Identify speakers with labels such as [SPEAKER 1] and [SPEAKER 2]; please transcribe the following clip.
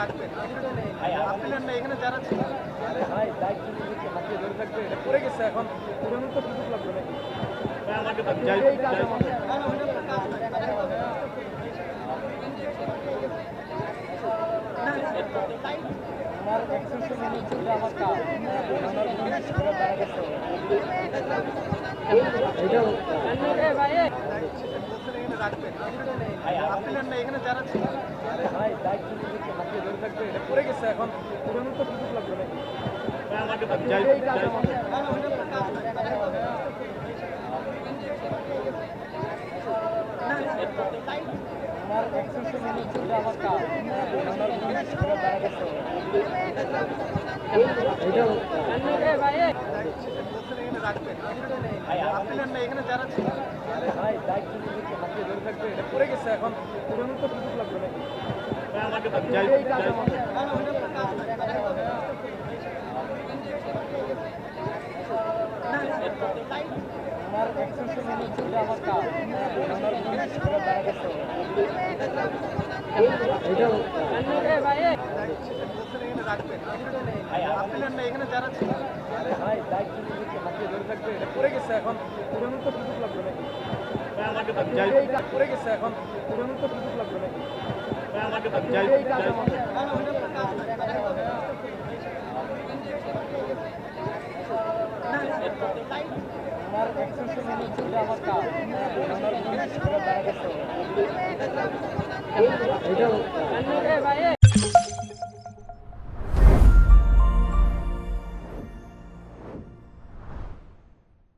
[SPEAKER 1] রাখবেন। আপনি নেন না, এখানে যারা ছিল। ভাই দায়িত্ব নিয়ে হাতে ধরে থাকবে, এটা পড়ে গেছে এখন পুরানো তো সুযোগ লাগবে নাকি? এইটাই কাজ আমাদের। আমার এক্সেসে মনে হচ্ছে যে আমার কাজ আমার জিনিস করে দাঁড়া গেছে। এটাও রাখবেন। আপনি নেন না, এখানে যারা ছিল। ভাই দায়িত্ব নিয়ে হাতে ধরে থাকবে, এটা পড়ে গেছে এখন পুরানো তো সুযোগ লাগবে নাকি? এইটাই কাজ আমাদের। আমার এক্সেসে মনে হচ্ছে যে আমার কাজ আমার জিনিস করে দাঁড়া গেছে। এটাও রাখবেন। আপনি নেন না, এখানে যারা ছিল। ভাই দায়িত্ব নিয়ে হাতে ধরে থাকবে, এটা পড়ে গেছে এখন পুরানো তো সুযোগ লাগবে নাকি? এইটাই কাজ আমাদের। আমার এক্সেসে মনে হচ্ছে যে আমার কাজ আমার জিনিস করে দাঁড়া গেছে। এটাও রাখবেন। আপনি নেন না, এখানে যারা ছিল। ভাই দায়িত্ব নিয়ে হাতে ধরে থাকবে, এটা পড়ে গেছে এখন পুরানো তো সুযোগ লাগবে নাকি? এইটাই কাজ পড়ে গেছে এখন পুরানো তো সুযোগ লাগবে নাকি? এইটাই কাজ আমাদের। আমার এক্সেসে মনে হচ্ছে যে আমার কাজ আমার জিনিস করে দাঁড়া গেছে। এটাও